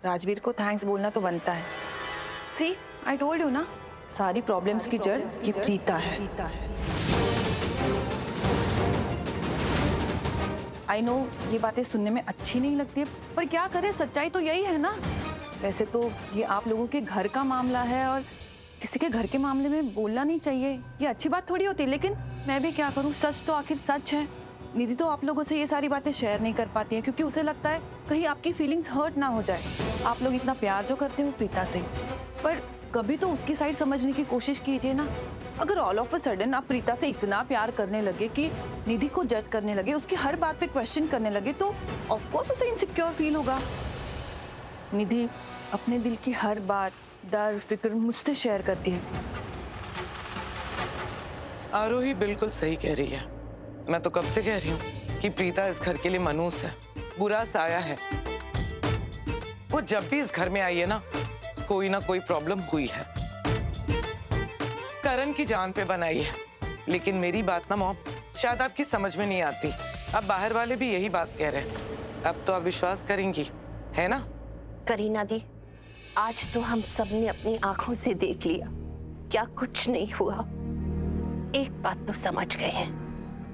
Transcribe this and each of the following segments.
राजवीर को थैंक्स बोलना तो बनता है। सी, आई टोल्ड यू ना, सारी प्रॉब्लम्स की जड़ ये प्रीता है। आई नो ये बातें सुनने में अच्छी नहीं लगती है, पर क्या करें, सच्चाई तो यही है ना। वैसे तो ये आप लोगों के घर का मामला है और किसी के घर के मामले में बोलना नहीं चाहिए, ये अच्छी बात थोड़ी होती, लेकिन मैं भी क्या करूं, सच तो आखिर सच है। निधि तो आप लोगों से ये सारी बातें शेयर नहीं कर पाती है क्योंकि उसे लगता है कहीं आपकी फीलिंग्स हर्ट ना हो जाए। आप लोग इतना प्यार जो करते हो प्रीता से, पर कभी तो उसकी साइड समझने की कोशिश कीजिए ना। अगर ऑल ऑफ अ सडन आप प्रीता से इतना प्यार करने लगे कि निधि को जज करने लगे, उसकी हर बात पे क्वेश्चन करने लगे, तो ऑफ कोर्स उसे इनसिक्योर फील होगा। निधि अपने दिल की हर बात, डर, फिक्र मुझसे शेयर करती है। आरोही बिल्कुल सही कह रही है। मैं तो कब से कह रही हूँ कि प्रीता इस घर के लिए मनूस है, बुरा साया है। वो जब भी इस घर में आई है ना कोई प्रॉब्लम हुई है। करण की जान पे बनाई है। लेकिन मेरी बात ना मॉम शायद आपकी समझ में नहीं आती। अब बाहर वाले भी यही बात कह रहे हैं। अब तो आप विश्वास करेंगी, है ना? करीना दी, आज तो हम सब ने अपनी आंखों से देख लिया क्या कुछ नहीं हुआ। एक बात तो समझ गए हैं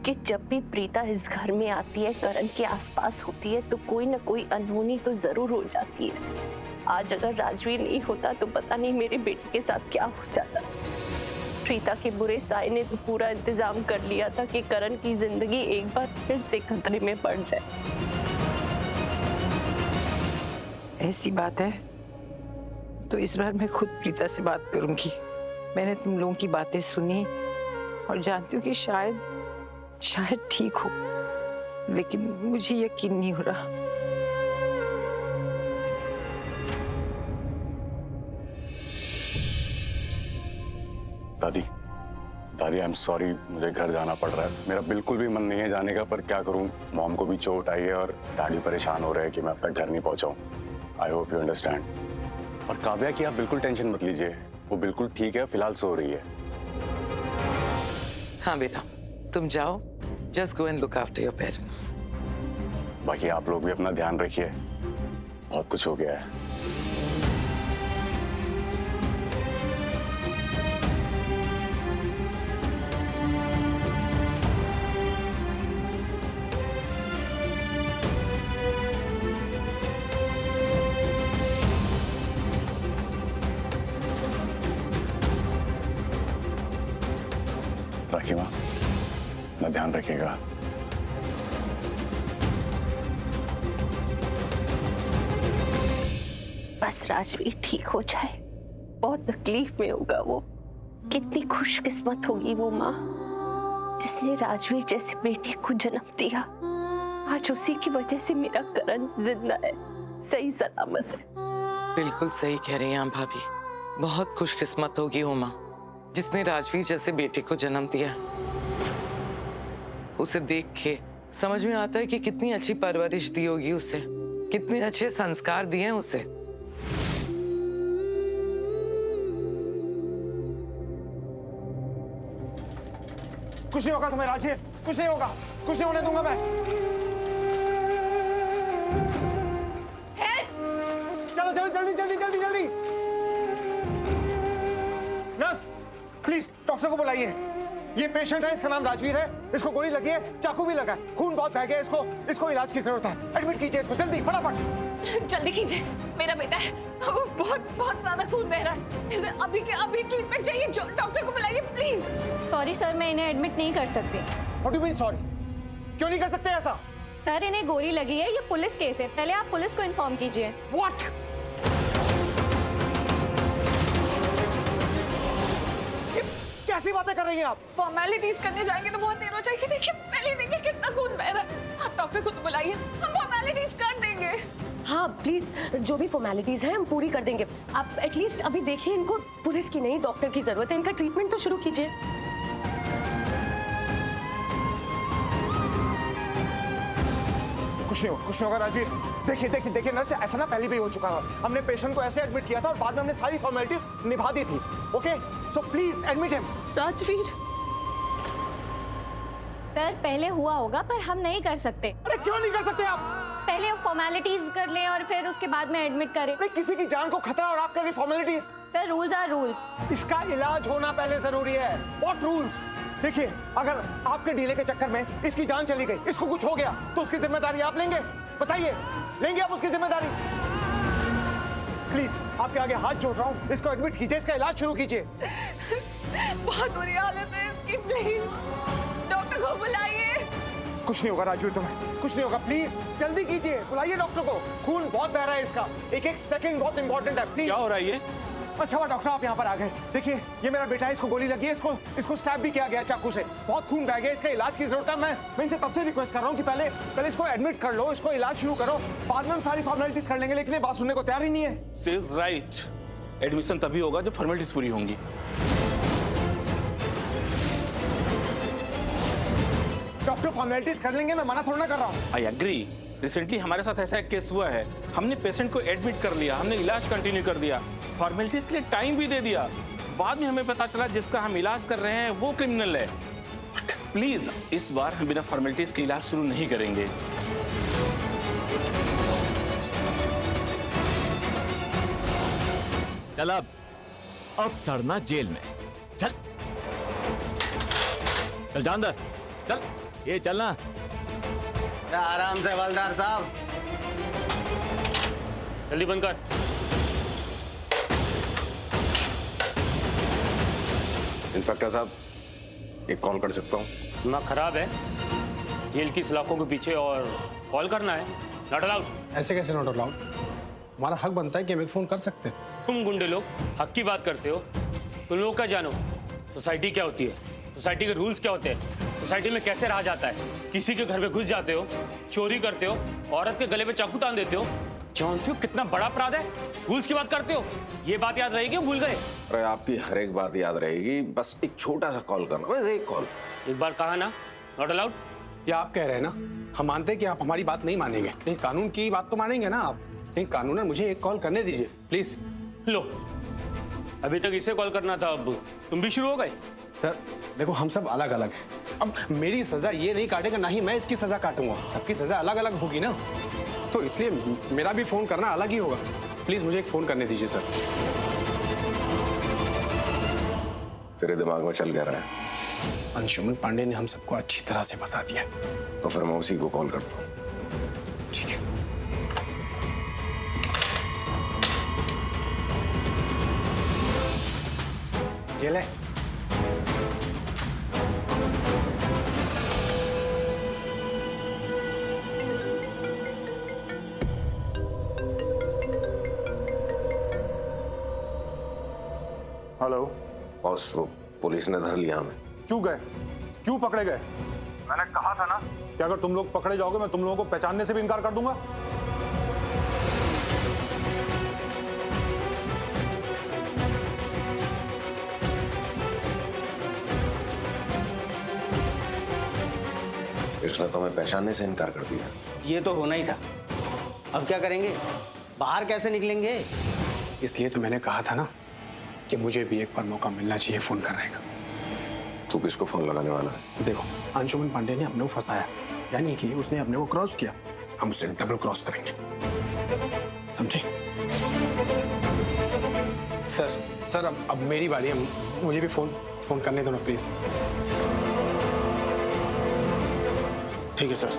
कि जब भी प्रीता इस घर में आती है, करण के आसपास होती है, तो कोई ना कोई अनहोनी तो जरूर हो जाती है। आज अगर राजवीर नहीं होता तो पता नहीं मेरे बेटे के साथ क्या हो जाता। प्रीता के बुरे साए ने तो पूरा इंतजाम कर लिया था कि करण की जिंदगी एक बार फिर से खतरे में पड़ जाए। ऐसी बात है तो इस बार मैं खुद प्रीता से बात करूंगी। मैंने तुम लोगों की बातें सुनी और जानती हूँ कि शायद ठीक हो, लेकिन मुझे यकीन नहीं हो रहा। दादी आई एम सॉरी, मुझे घर जाना पड़ रहा है। मेरा बिल्कुल भी मन नहीं है जाने का, पर क्या करूं, मॉम को भी चोट आई है और डैडी परेशान हो रहे हैं कि मैं अब तक घर नहीं पहुंचा हूं। I hope you understand. और काव्या की आप बिल्कुल टेंशन मत लीजिए, वो बिल्कुल ठीक है, फिलहाल सो रही है। हाँ बेटा, तुम जाओ, just go and look after your parents. बाकी आप लोग भी अपना ध्यान रखिए, बहुत कुछ हो गया है। राखी माँ, अपना ध्यान रखिएगा। बस राजवीर ठीक हो जाए, बहुत तकलीफ में होगा वो। कितनी खुशकिस्मत होगी वो माँ जिसने राजवीर जैसे बेटे को जन्म दिया। आज उसी की वजह से मेरा करण जिंदा है, सही सलामत है। बिल्कुल सही कह रही हैं आप भाभी, बहुत खुशकिस्मत होगी वो माँ जिसने राजवीर जैसे बेटे को जन्म दिया। उसे देख के समझ में आता है कि कितनी अच्छी परवरिश दी होगी उसे, कितने अच्छे संस्कार दिए हैं उसे। कुछ नहीं होगा तुम्हें राजवीर, कुछ नहीं होगा, कुछ नहीं होने दूंगा मैं। चलो जल्दी जल्दी जल्दी जल्दी जल्दी। नर्स प्लीज डॉक्टर को बुलाइए। ये पेशेंट है, इसका नाम राजवीर है, इसको गोली लगी है, चाकू भी लगा है, खून बहुत बह गया, इसको इलाज की जरूरत है। एडमिट कीजिए इसको जल्दी, फटाफट जल्दी कीजिए, मेरा बेटा है, वो बहुत ज्यादा खून बह रहा है, इसे अभी के अभी ट्रीटमेंट चाहिए। डॉक्टर को बुलाइए प्लीज। सॉरी सर, मैं इन्हें एडमिट नहीं कर सकती। What do you mean sorry? क्यों नहीं कर सकते ऐसा? सर इन्हें गोली लगी है, ये पुलिस केस है, पहले आप पुलिस को इन्फॉर्म कीजिए। व्हाट? कैसी बातें कर रही हैं आप? फॉर्मेलिटीज करने जाएंगे तो बहुत देर हो जाएगी। देखिए पहले देखिए कितना खून बह रहा है। आप डॉक्टर को तो बुलाइए, हम फॉर्मेलिटीज कर देंगे। हाँ प्लीज, जो भी फॉर्मेलिटीज हैं हम पूरी कर देंगे। आप एटलीस्ट अभी देखिए, इनको पुलिस की नहीं डॉक्टर की जरूरत है, इनका ट्रीटमेंट तो शुरू कीजिए। कुछ नहीं होगा राजवीर। देखिए नर्स, ऐसा ना पहले भी हो चुका है। हमने पेशेंट को ऐसे एडमिट किया था और बाद में हमने सारी फॉर्मेलिटीज निभा दी थी। Okay, so please admit him. Rajveer sir पहले हुआ होगा पर हम नहीं कर सकते। अरे क्यों नहीं कर सकते आप? पहले फॉर्मेलिटीज कर लें और फिर उसके बाद में एडमिट करें। नहीं, किसी की जान को खतरा और आप कर रही formalities. Sir rules are rules. इसका इलाज होना पहले जरूरी है। What rules? देखिए, अगर आपके डीले के चक्कर में इसकी जान चली गई, इसको कुछ हो गया, तो उसकी जिम्मेदारी आप लेंगे? बताइए, लेंगे आप उसकी जिम्मेदारी? प्लीज आपके आगे हाथ जोड़ रहा हूँ, इसको एडमिट कीजिए, इसका इलाज शुरू कीजिए। बहुत बुरी हालत है इसकी, प्लीज डॉक्टर को बुलाइए। कुछ नहीं होगा राजवीर, तुम्हें कुछ नहीं होगा। प्लीज जल्दी कीजिए, बुलाइए डॉक्टर को। खून बहुत बह रहा है इसका, एक एक सेकंड बहुत इंपॉर्टेंट है। प्लीज। क्या हो रहा है ये? अच्छा हुआ डॉक्टर आप यहाँ पर आ गए। देखिए, ये मेरा बेटा है, इसको गोली लगी है, इसको स्टैब भी किया गया चाकू से, बहुत खून बह गया, इसका इलाज की जरूरत है। मैं इनसे तब से रिक्वेस्ट कर रहा हूँ कि पहले इसको एडमिट कर लो, इसको इलाज शुरू करो, बाद में हम सारी फॉर्मेलिटीज कर लेंगे, लेकिन ये बात सुनने को तैयार ही नहीं है। शी इज राइट, एडमिशन तभी होगा जब फॉर्मेलिटीज पूरी होंगी। डॉक्टर फॉर्मेलिटीज कर लेंगे, मैं मना थोड़ा ना कर रहा हूँ। I agree. रिसेंटली हमारे साथ ऐसा एक केस हुआ है, हमने पेशेंट को एडमिट कर लिया, हमने इलाज कंटिन्यू कर दिया, फॉर्मेलिटीज के लिए टाइम भी दे दिया, बाद में हमें पता चला जिसका हम इलाज कर रहे हैं वो क्रिमिनल है। प्लीज इस बार हम बिना फॉर्मेलिटीज के इलाज शुरू नहीं करेंगे। चल अब सड़ना जेल में। चल चल जा अंदर, चल ये चलना। आराम से हवलदार साहब, जल्दी बंद कर। इंस्पेक्टर साहब, एक कॉल कर सकता हूँ? दिमाग खराब है, जेल की सलाखों के पीछे और कॉल करना है? Not allowed. ऐसे कैसे नॉट अलाउड? हमारा हक बनता है कि हम एक फोन कर सकते हैं। तुम गुंडे लोग हक की बात करते हो, तुम लोग क्या जानो सोसाइटी क्या होती है, सोसाइटी के रूल्स क्या होते हैं, सोसाइटी में कैसे रहा जाता है। किसी के घर में घुस जाते हो, चोरी करते हो, औरत के गले में चाकू तान देते हो, जानते हो कितना बड़ा अपराध है, रूल्स की बात करते हो। ये बात याद रहेगी, भूल गए? अरे आपकी हर एक बात याद रहेगी, बस एक छोटा सा कॉल करना, बस एक कॉल। एक बार कहा ना नॉट अलाउड। ये आप कह रहे हैं ना, हम मानते हैं कि आप हमारी बात नहीं मानेंगे, लेकिन कानून की बात तो मानेंगे ना आप। लेकिन कानूनन मुझे एक कॉल करने दीजिए प्लीज। लो, अभी तक इसे कॉल करना था, अब तुम भी शुरू हो गए। सर देखो, हम सब अलग अलग हैं। अब मेरी सजा ये नहीं काटेगा, ना ही मैं इसकी सजा काटूंगा, सबकी सजा अलग अलग होगी ना, तो इसलिए मेरा भी फोन करना अलग ही होगा। प्लीज मुझे एक फोन करने दीजिए सर। तेरे दिमाग में चल क्या रहा है? अंशुमन पांडे ने हम सबको अच्छी तरह से फंसा दिया। तो फिर मैं उसी को कॉल करता हूँ। ठीक है। ये ले। हेलो बॉस, वो पुलिस ने धर लिया हमें। क्यों गए? क्यों पकड़े गए? मैंने कहा था ना कि अगर तुम लोग पकड़े जाओगे मैं तुम लोगों को पहचानने से भी इनकार कर दूंगा। इसने तो हमें पहचानने से इनकार कर दिया। ये तो होना ही था। अब क्या करेंगे? बाहर कैसे निकलेंगे? इसलिए तो मैंने कहा था ना कि मुझे भी एक बार मौका मिलना चाहिए फोन करने का। तू किसको फोन लगाने वाला है? देखो, अंशुमन पांडे ने अपने को फंसाया, यानी कि उसने अपने को क्रॉस किया, हम उसे डबल क्रॉस करेंगे, समझे? सर अब मेरी बारी है, मुझे भी फोन करने दो ना प्लीज। ठीक है सर।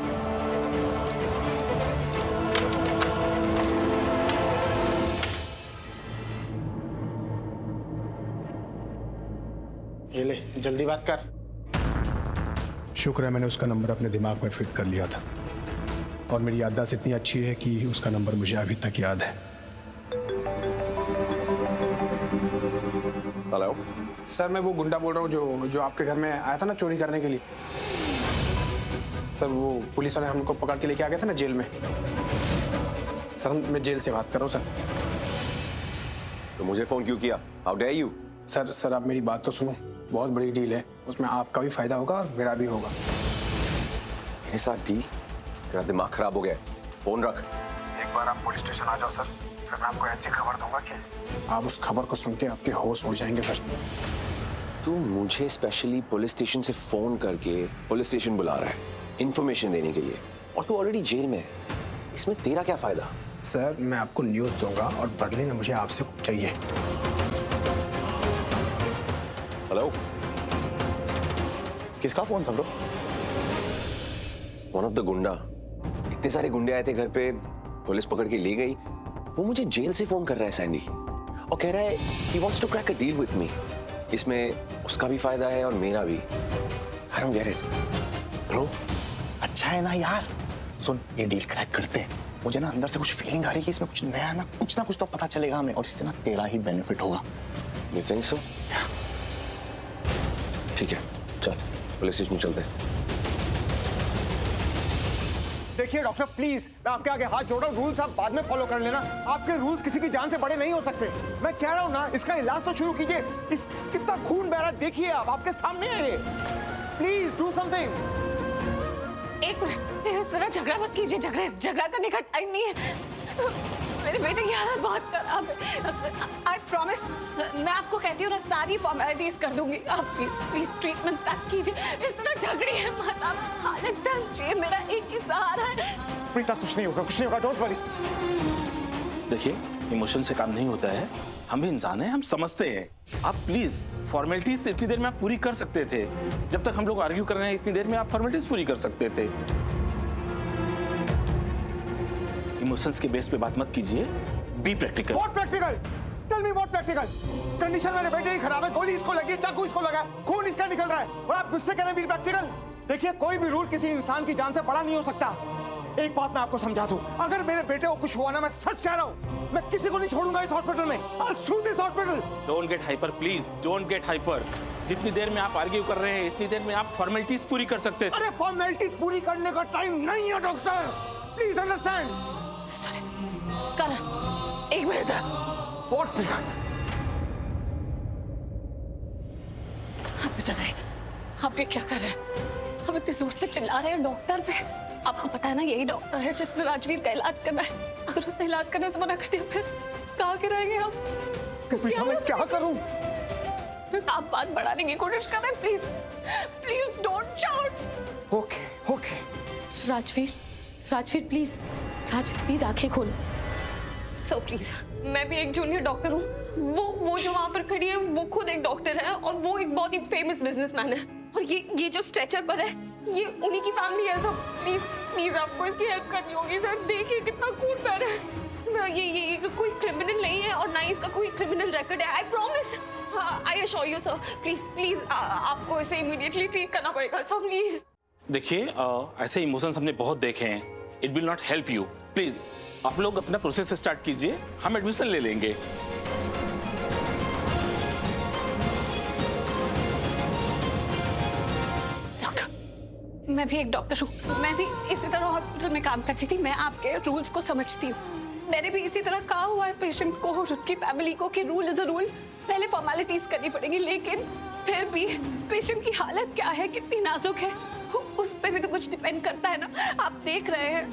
ये ले, जल्दी बात कर। शुक्र है मैंने उसका नंबर अपने दिमाग में फिट कर लिया था, और मेरी याददाश्त इतनी अच्छी है कि उसका नंबर मुझे अभी तक याद है। हेलो सर, मैं वो गुंडा बोल रहा हूँ जो आपके घर में आया था ना चोरी करने के लिए। सर वो पुलिस वाले हमको पकड़ के लेके आ गए थे ना जेल में। सर मैं जेल से बात कर रहा हूँ सर। तो मुझे फोन क्यों किया? How dare you? सर आप मेरी बात तो सुनो, बहुत बड़ी डील है, उसमें आपका भी फायदा होगा और मेरा भी होगा। मेरे साथ डील? तेरा दिमाग खराब हो गया है, फोन रख। एक बार आप पुलिस स्टेशन आ जाओ सर, फिर मैं आपको ऐसी खबर दूंगा कि आप उस खबर को सुन के आपके होश उड़ जाएंगे सर। तू मुझे स्पेशली पुलिस स्टेशन से फोन करके पुलिस स्टेशन बुला रहा है इंफॉर्मेशन देने के लिए, और तू ऑलरेडी जेल में है। इसमें तेरा क्या फायदा? सर मैं आपको न्यूज़ दूंगा और बदले में मुझे आपसे कुछ चाहिए। हेलो, किसका फोन था ब्रो? वन ऑफ द गुंडा। इतने सारे गुंडे आए थे घर पे, पुलिस पकड़ के ले गई। वो मुझे जेल से फोन कर रहा है सैंडी, और कह रहा है he wants to crack a deal with me। इसमें उसका भी फायदा है और मेरा भी। I don't get it। Bro अच्छा है ना यार, सुन ये डील क्रैक करते हैं। मुझे ना अंदर से कुछ फीलिंग आ रही है कि इसमें कुछ नया ना कुछ तो पता चलेगा हमें, और इससे ना तेरा ही बेनिफिट होगा। You think so? ठीक है, चल पुलिस स्टेशन चलते हैं। देखिए डॉक्टर प्लीज, मैं आपके आगे हाथ जोड़ रहा हूँ, रूल्स आप बाद में फॉलो कर लेना। आपके रूल्स किसी की जान से बड़े नहीं हो सकते। मैं कह रहा हूँ ना, इसका इलाज तो शुरू कीजिए। इस कितना खून बह रहा है देखिए, आप आपके सामने है ये। Please do something. एक मिनट, इस तरह झगड़ा मत कीजिए। झगड़ा करने का टाइम नहीं है। मेरे बेटे की हालत बहुत खराब है। आई प्रॉमिस, मैं आपको कहती हूँ ना, सारी फॉर्मेलिटीज कर दूंगी। आप प्लीज ट्रीटमेंट स्टार्ट कीजिए। इस तरह झगड़ी है मत, आप हालत समझिए। मेरा एक ही सहारा है। प्रीता कुछ नहीं होगा, डोंट वरी। देखिए, इमोशन से काम नहीं होता है। हम भी इंसान हैं, हम समझते हैं। आप प्लीज फॉर्मेलिटीज इतनी देर में आप पूरी कर सकते थे। जब तक हम लोग आर्ग्यू कर रहे हैं, इतनी देर में आप फॉर्मेलिटीज पूरी कर सकते थे। इमोशंस के बेस पे बात मत कीजिए, be practical. What practical? Tell me what practical? Condition मेरे बेटे की खराब है, गोली इसको लगी है, चाकू इसको लगा है, खून इसका निकल रहा है, और आप गुस्से करें बी प्रैक्टिकल? देखिए, कोई भी रूल किसी इंसान की जान से बड़ा नहीं हो सकता। एक बात मैं आपको समझा दूं, अगर मेरे बेटे को कुछ हुआ ना, मैं सच कह रहा हूं, मैं किसी को नहीं छोड़ूंगा इस हॉस्पिटल में। I'll sue this hospital। Don't get hyper please, don't get hyper. जितनी देर में आप आर्ग्यू कर रहे हैं, इतनी देर में आप फॉर्मेलिटीज पूरी कर सकते थे। अरे फॉर्मेलिटीज पूरी करने का टाइम नहीं है डॉक्टर, प्लीज अंडरस्टैंड। सॉरी करण, एक मिनट। व्हाट? आप बताइए, आप ये क्या कर रहे हैं? आप इतनी जोर से चिल्ला रहे हैं डॉक्टर पे। आपको पता है ना, यही डॉक्टर है जिसने राजवीर का इलाज करना है। अगर उसने इलाज करने से मना कर दिया, फिर कहाँ के रहेंगे हम? मैं क्या करूं? आप बात बढ़ाने की कोशिश कर रहे हैं। Please don't shout. Okay. Rajveer please आंखें खोलो। सो प्लीज, मैं भी एक जूनियर डॉक्टर हूँ। वो जो वहाँ पर खड़ी है, वो खुद एक डॉक्टर है, और वो एक बहुत ही फेमस बिजनेसमैन है। और ये जो स्ट्रेचर पर है, ये उन्हीं की फैमिली है। सब प्लीज आपको इसकी हेल्प करनी होगी। सर देखिए कितना खून बह रहा है। ये कोई क्रिमिनल नहीं है, और ना ही इसका कोई क्रिमिनल रिकॉर्ड है। I promise, I assure you sir. Please आपको इसे इमीडिएटली ट्रीट करना पड़ेगा सर, प्लीज। देखिए, ऐसे इमोशंस हमने बहुत देखे हैं। It will not help you. Please आप लोग अपना प्रोसेस स्टार्ट कीजिए, हम एडमिशन ले लेंगे। मैं भी एक डॉक्टर हूँ, मैं भी इसी तरह हॉस्पिटल में काम करती थी। मैं आपके रूल्स को समझती हूँ। मैंने भी इसी तरह कहा हुआ है पेशेंट को और उनकी फैमिली को कि रूल इज द रूल, पहले फॉर्मेलिटीज करनी पड़ेगी। लेकिन फिर भी पेशेंट की हालत क्या है, कितनी नाजुक है, उस पे भी तो कुछ डिपेंड करता है ना। आप देख रहे हैं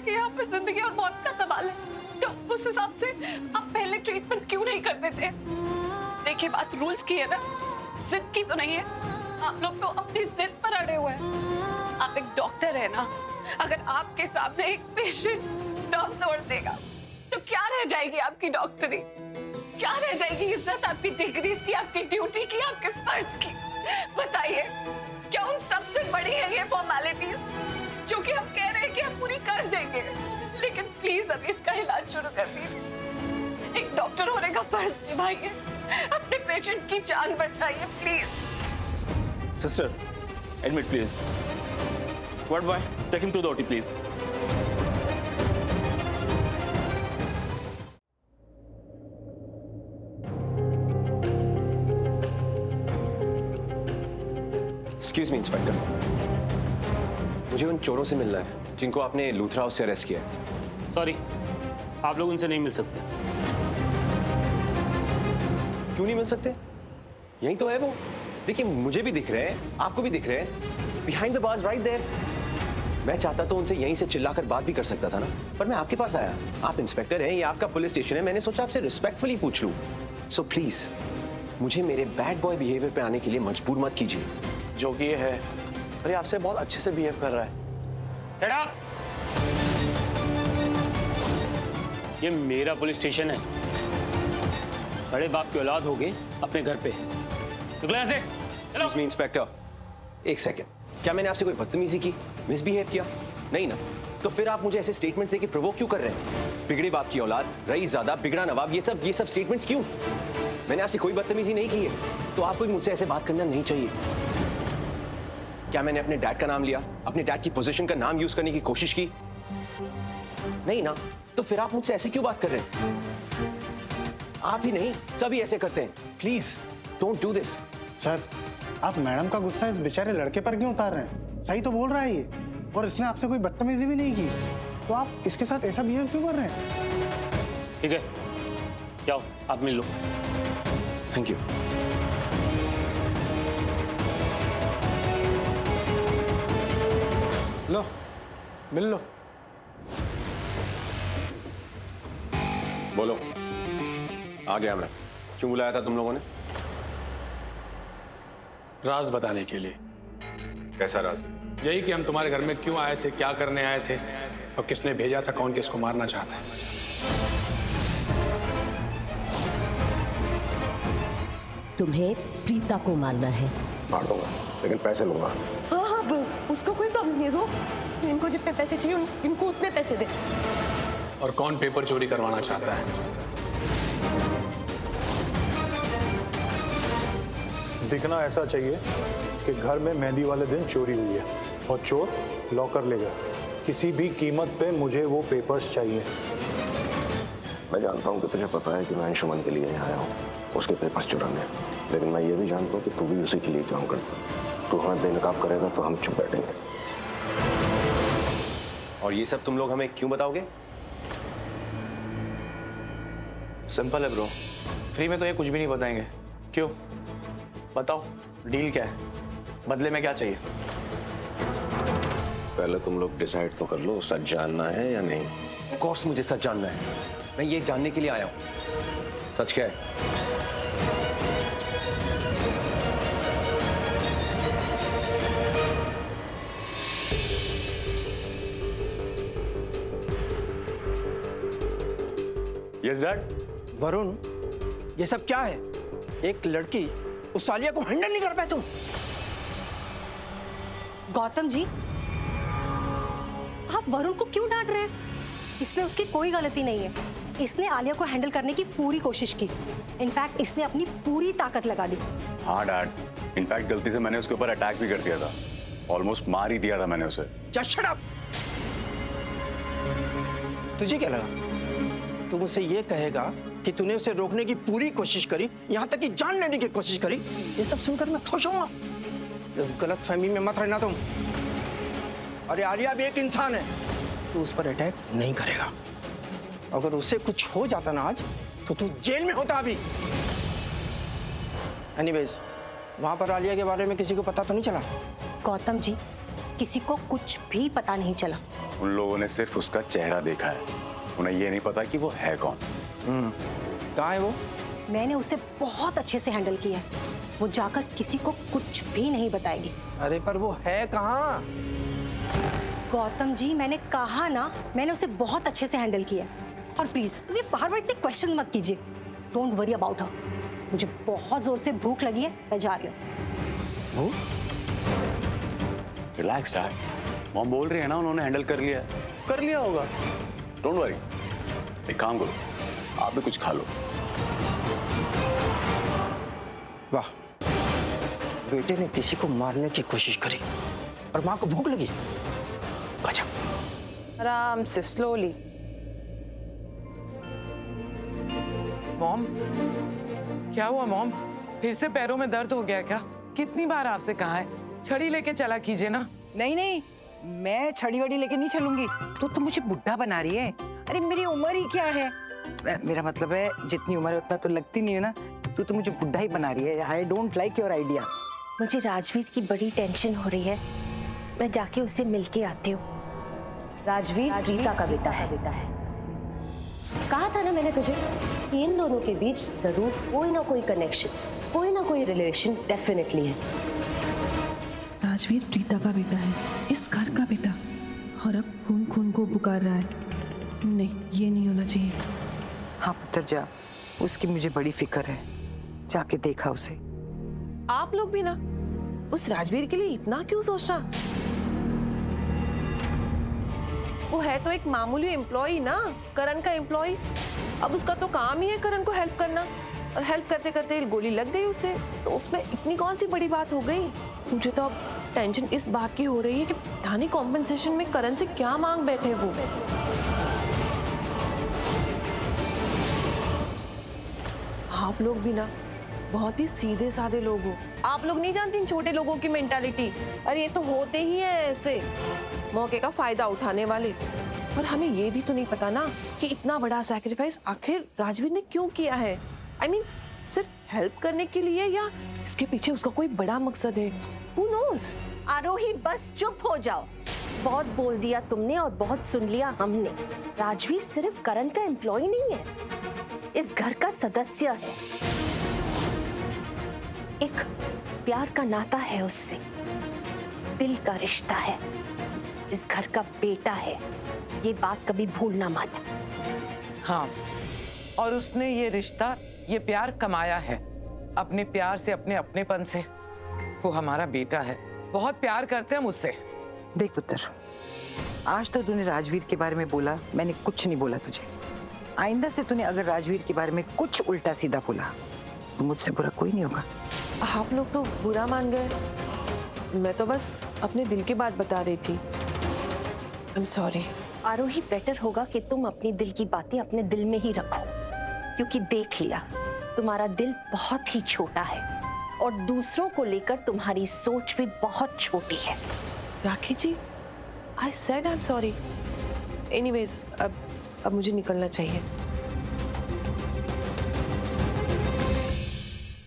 कि यहाँ पे जिंदगी और मौत का सवाल है। तो उस हिसाब से आप पहले ट्रीटमेंट क्यों नहीं करते थे? देखिए, बात रूल्स की है ना, जिद की तो नहीं है। आप लोग तो अपनी जिद पर अड़े हुए हैं। आप एक डॉक्टर है ना, अगर आपके सामने एक पेशेंट दम तोड़ देगा तो क्या रह जाएगी आपकी डॉक्टरी? क्या रह जाएगी इज्जत आपकी डिग्रीज की, आपकी ड्यूटी की, आपके फर्ज की? बताइए, क्या उन सबसे बड़ी है ये फॉर्मेलिटीज जो कि हम कह रहे हैं कि हम पूरी कर देंगे? लेकिन प्लीज अभी इसका इलाज शुरू कर दीजिए। एक डॉक्टर होने का फर्ज निभाइए, अपने पेशेंट की जान बचाइए please. Sister, admit please. Ward boy, take him to the OT please. Excuse me, inspector. मुझे उन चोरों से मिलना है जिनको आपने लूथरा हाउस से अरेस्ट किया है। सॉरी, आप लोग उनसे नहीं मिल सकते। क्यों नहीं मिल सकते? यही तो है वो। देखिए, मुझे भी दिख रहे हैं, आपको भी दिख रहे हैं। Behind the bars right there. मैं चाहता तो उनसे यहीं से चिल्लाकर बात भी कर सकता था ना, पर मैं आपके पास आया। आप इंस्पेक्टर हैं, ये आपका पुलिस स्टेशन है, मैंने सोचा आपसे रिस्पेक्टफुली पूछ लूं। सो प्लीज मुझे मेरे बैड बॉय बिहेवियर पे आने के लिए मजबूर मत कीजिए। जो कि ये है, अरे आपसे बहुत अच्छे से बिहेव कर रहा है। Get up! ये मेरा पुलिस स्टेशन है। बड़े बाप की औलाद होगे अपने घर पे। निकलो यहाँ से, चलो। Excuse me, इंस्पेक्टर, एक सेकंड। क्या मैंने आपसे कोई बदतमीजी की, मिसबिहेव किया? नहीं ना? तो फिर आप मुझे ऐसे स्टेटमेंट्स देके प्रोवोक क्यों कर रहे हैं? बिगड़े बाप की औलाद, रईस ज़ादा, बिगड़ा नवाब, ये सब स्टेटमेंट्स क्यों? मैंने आपसे कोई बदतमीजी नहीं की है, तो आपको भी मुझसे ऐसे बात करना नहीं चाहिए। क्या मैंने अपने डैड का नाम लिया, अपने डैड की पोजीशन का नाम यूज करने की कोशिश की? नहीं ना? तो फिर आप मुझसे ऐसे क्यों बात कर रहे हैं? आप ही नहीं, सभी ऐसे करते हैं। Please don't do this. Sir, आप मैडम का गुस्सा इस बेचारे लड़के पर क्यों उतार रहे हैं? सही तो बोल रहा है ये, और इसने आपसे कोई बदतमीजी भी नहीं की, तो आप इसके साथ ऐसा बिहेव क्यों कर रहे हैं? ठीक है, जाओ आप मिल लो। Thank you. लो, मिल लो। बोलो, आ गया मैं। क्यों बुलाया था तुम लोगों ने? राज बताने के लिए। कैसा राज? यही कि हम तुम्हारे घर में क्यों आए थे, क्या करने आए थे, और किसने भेजा था, कौन किसको मारना चाहता है। तुम्हें प्रीता को मारना है। मार दूंगा, लेकिन पैसे लूंगा। हाँ हाँ, उसको कोई प्रॉब्लम नहीं। दो, इनको जितने पैसे चाहिए इनको उतने पैसे दे। और कौन पेपर चोरी करवाना चाहता है? दिखना ऐसा चाहिए कि घर में मेहंदी वाले दिन चोरी हुई है और चोर लॉकर ले गया। किसी भी कीमत पे मुझे वो पेपर्स चाहिए। मैं जानता हूँ कि तुझे पता है कि मैं अंशुमन के लिए यहाँ आया हूँ, उसके पेपर्स चुराने, लेकिन मैं ये भी जानता हूँ कि तू भी उसी के लिए काम करता। तू हमें बेनकाब करेगा तो हम चुप बैठेंगे। और ये सब तुम लोग हमें क्यों बताओगे? सिंपल है ब्रो, फ्री में तो ये कुछ भी नहीं बताएंगे। क्यों? बताओ, डील क्या है? बदले में क्या चाहिए? पहले तुम लोग डिसाइड तो कर लो, सच जानना है या नहीं। ऑफ कोर्स मुझे सच जानना है। मैं ये जानने के लिए आया हूँ। सच क्या है? Yes dad. वरुण, ये सब क्या है? एक लड़की उस सालिया को हैंडल नहीं कर पाए तुम? गौतम जी, आप वरुण को क्यों डांट रहे हैं? इसमें उसकी कोई गलती नहीं है। इसने आलिया को हैंडल करने की पूरी कोशिश की। इनफैक्ट इसने अपनी पूरी ताकत लगा दी। हाँ डैड, इनफैक्ट गलती से मैंने उसके ऊपर अटैक भी कर दिया था। ऑलमोस्ट मार ही दिया था मैंने उसे। Just shut up! तुझे क्या लगा? तू मुझसे ये कहेगा कि तूने उसे रोकने की पूरी कोशिश करी, यहाँ तक कि जान लेने की कोशिश करी? ये सब सुनकर मैं खुश हूँ। इस गलत फहमी में मत रहना तुम। अरे आलिया भी एक इंसान है, तू उस पर अटैक नहीं करेगा। अगर उसे कुछ हो जाता ना आज, तो तू जेल में होता अभी। एनीवेज, वहां पर आलिया के बारे में किसी को पता तो नहीं चला? गौतम जी, किसी को कुछ भी पता नहीं चला। उन लोगों ने सिर्फ उसका चेहरा देखा है, उन्हें ये नहीं पता कि वो है कौन। कहाँ है वो? मैंने उसे बहुत अच्छे से हैंडल किया है। वो जाकर किसी को कुछ भी नहीं बताएगी। अरे पर वो है कहाँ? गौतम जी, मैंने कहा ना, मैंने उसे बहुत अच्छे से हैंडल किया है। और प्लीज ये बार-बार इतने क्वेश्चन मत कीजिए। Don't worry about her. मुझे बहुत जोर से भूख लगी है, मैं जा रही हूँ। रिलैक्स डैड, मॉम बोल रही है ना उन्होंने हैंडल कर लिया होगा। Don't worry. एक काम करो, आप भी कुछ खा लो। वाह, बेटे ने किसी को मारने की कोशिश करी और माँ को भूख लगी। गजब। आराम से, स्लोली। मॉम, क्या हुआ मॉम? फिर से पैरों में दर्द हो गया क्या? कितनी बार आपसे कहा है छड़ी लेके चला कीजिए ना। नहीं नहीं, मैं छड़ी वड़ी लेके नहीं चलूंगी। तो मुझे बुढ़ा बना रही है। अरे मेरी उम्र ही क्या है? मेरा मतलब है जितनी उम्र है उतना तो लगती नहीं है ना। तू तो मुझे बुढ़ा ही बना रही है। I don't like your idea. मुझे राजवीर की बड़ी टेंशन हो रही है। मैं जाके उसे मिलके आती हूँ। राजवीर प्रीता का बेटा है। कहा था ना मैंने तुझे कि इन दोनों के बीच जरूर कोई ना कोई कनेक्शन, कोई ना कोई रिलेशन डेफिनेटली है। राजवीर प्रीता का बेटा है, इस घर का बेटा, और अब खून खून को पुकार रहा है। नहीं, ये नहीं होना चाहिए। हाँ पुत्र जा, उसकी मुझे बड़ी फिक्र है। जाके देखा उसे। आप लोग भी ना उस राजवीर के लिए इतना क्यों सोच रहा? वो है तो एक मामूली एम्प्लॉय ना, करण का एम्प्लॉय। अब उसका तो काम ही है करण को हेल्प करना, और हेल्प करते करते गोली लग गई उसे, तो उसमें इतनी कौन सी बड़ी बात हो गई? मुझे तो अब टेंशन इस बात की हो रही है कि थाने कॉम्पेंसेशन में करण से क्या मांग बैठे वो। आप लोग भी ना बहुत ही सीधे साधे लोग हो। आप लोग नहीं जानते इन छोटे लोगों की मेंटालिटी। अरे ये तो होते ही है ऐसे, मौके का फायदा उठाने वाले। और हमें ये भी तो नहीं पता ना कि इतना बड़ा सैक्रिफाइस आखिर राजवीर ने क्यों किया है। I mean, सिर्फ हेल्प करने के लिए या इसके पीछे उसका कोई बड़ा मकसद है? Who knows? आरोही बस चुप हो जाओ। बहुत बोल दिया तुमने और बहुत सुन लिया हमने। राजवीर सिर्फ करण का एम्प्लॉय नहीं है, इस घर का सदस्य है। एक प्यार का नाता है उससे, दिल का रिश्ता है, इस घर का बेटा है। ये बात कभी भूलना मत। हाँ, और उसने ये रिश्ता, ये प्यार कमाया है अपने प्यार से, अपने अपनेपन से। वो हमारा बेटा है, बहुत प्यार करते हैं हम उससे। देख पुत्र, आज तो तूने राजवीर के बारे में बोला, मैंने कुछ नहीं बोला तुझे। आइंदा से तूने अगर राजवीर के बारे में कुछ उल्टा सीधा बोला तो मुझसे बुरा कोई नहीं होगा। आप लोग तो बुरा मान गए, मैं तो बस अपने दिल की बात बता रही थी। I'm sorry। आरोही बेटर होगा कि तुम अपनी दिल की बातें अपने दिल में ही रखो, क्योंकि देख लिया तुम्हारा दिल बहुत ही छोटा है और दूसरों को लेकर तुम्हारी सोच भी बहुत छोटी है। राखी जी, I said I'm sorry। Anyways, अब मुझे निकलना चाहिए।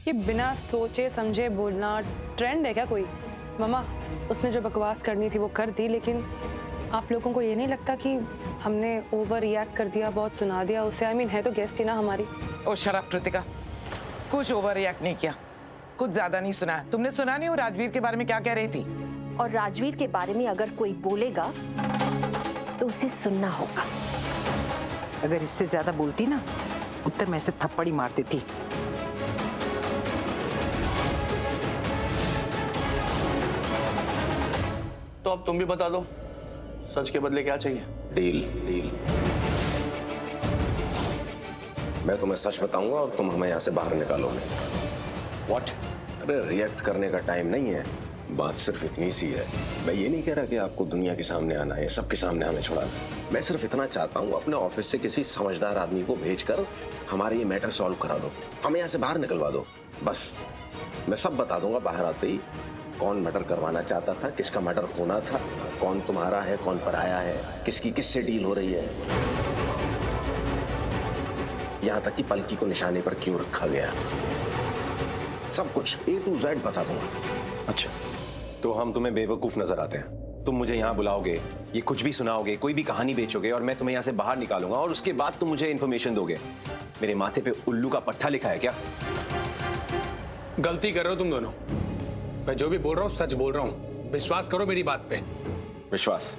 ये बिना सोचे समझे बोलना ट्रेंड है क्या कोई? मामा, उसने जो बकवास करनी थी वो कर दी, लेकिन आप लोगों को ये नहीं लगता कि हमने ओवर रिएक्ट कर दिया, बहुत सुना दिया उसे? आई मीन है तो गेस्ट ही ना हमारी। ओ शराब कृतिका, कुछ ओवर रिएक्ट नहीं किया, कुछ ज्यादा नहीं सुना। तुमने सुना नहीं वो राजवीर के बारे में क्या कह रही थी? और राजवीर के बारे में अगर कोई बोलेगा तो उसे सुनना होगा। अगर इससे ज्यादा बोलती ना, उत्तर में ऐसे थप्पड़ ही मार देती। तो अब तुम भी बता दो, सच के बदले क्या चाहिए? Deal deal. मैं तुम्हें सच बताऊंगा और तुम हमें यहाँ से बाहर निकालोगे। व्हाट? अरे रिएक्ट करने का टाइम नहीं है, बात सिर्फ इतनी सी है। मैं ये नहीं कह रहा कि आपको दुनिया के सामने आना है, सबके सामने हमें छुड़ाना। मैं सिर्फ इतना चाहता हूँ अपने ऑफिस से किसी समझदार आदमी को भेजकर हमारे ये मैटर सॉल्व करा दो, हमें यहाँ से बाहर निकलवा दो। बस मैं सब बता दूंगा बाहर आते ही, कौन मर्डर करवाना चाहता था, किसका मर्डर होना था, कौन तुम्हारा है, कौन पराया है, किसकी किससे डील हो रही है, यहाँ तक कि पलकी को निशाने पर क्यों रखा गया, सब कुछ A to Z बता दूंगा। अच्छा, तो हम तुम्हें बेवकूफ नजर आते हैं? तुम मुझे यहाँ बुलाओगे, ये कुछ भी सुनाओगे, कोई भी कहानी बेचोगे और मैं तुम्हें यहाँ से बाहर निकालूंगा और उसके बाद तुम मुझे इन्फॉर्मेशन दोगे। मेरे माथे पे उल्लू का पट्टा लिखा है क्या? गलती कर रहे हो तुम दोनों। मैं जो भी बोल रहा हूँ सच बोल रहा हूँ, विश्वास करो मेरी बात पे। विश्वास?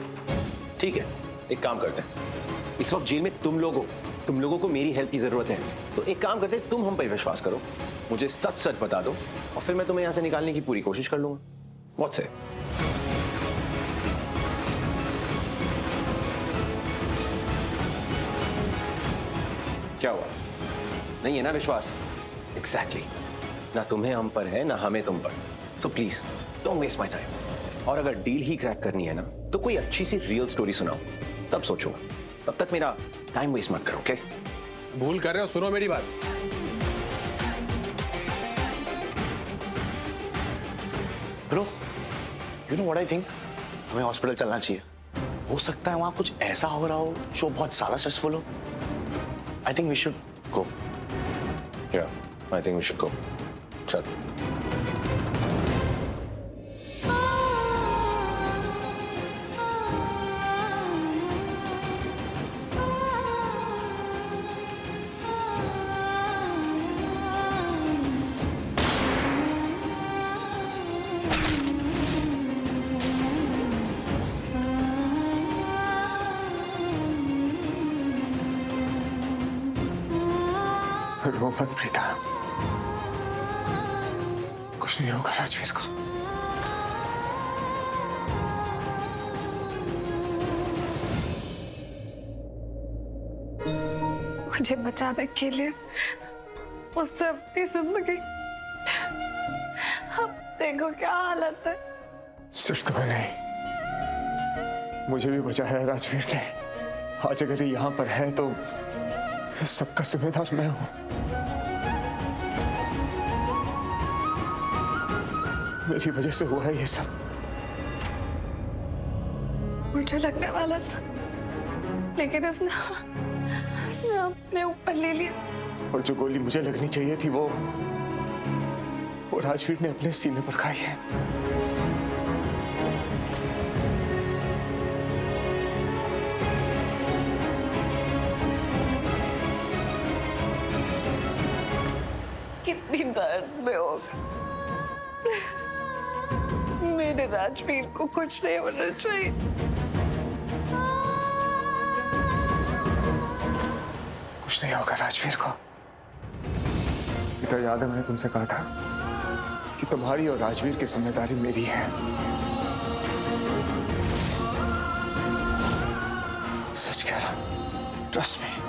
ठीक है, एक काम करते हैं, इस वक्त जेल में तुम लोग हो, तुम लोगों को मेरी हेल्प की जरूरत है, तो एक काम करते हैं, तुम हम पे विश्वास करो, मुझे सच सच बता दो और फिर मैं तुम्हें यहाँ से निकालने की पूरी कोशिश कर लूंगा। व्हाट से? क्या हुआ? नहीं है ना विश्वास? एग्जैक्टली। ना तुम्हें हम पर है, ना हमें तुम पर। So please don't waste my time. और अगर डील ही क्रैक करनी है ना, तो कोई अच्छी सी रियल स्टोरी सुनाओ, तब सोचो। तब तक मेरा टाइम वेस्ट मत करो, ओके? भूल कर रहे हो, सुनो मेरी बात। Bro, you know what I think? हमें हॉस्पिटल चलना चाहिए। हो सकता है वहां कुछ ऐसा हो रहा हो जो बहुत ज्यादा स्ट्रेसफुल हो। I think we should go. Yeah, I think we should go. चल। रो मत प्रीता, कुछ नहीं होगा राजवीर को। मुझे बचाने के लिए उससे अपनी जिंदगी, अब देखो क्या हालत है। सिर्फ तुम्हें नहीं, मुझे भी बचाया है राजवीर ने। आज अगर ये यहाँ पर है तो इस सबका जिम्मेदार मैं हूं। मेरी वजह से हुआ है ये सब। मुझे लगने वाला था, लेकिन इसने अपने ऊपर ले लिया। और जो गोली मुझे लगनी चाहिए थी वो राजवीर ने अपने सीने पर खाई है। कितनी दर्द में होगा। मेरे राजवीर को कुछ नहीं होना चाहिए। कुछ नहीं होगा राजवीर को। इतना याद है मैंने तुमसे कहा था कि तुम्हारी और राजवीर की जिम्मेदारी मेरी है। सच कह रहा, ट्रस्ट मी।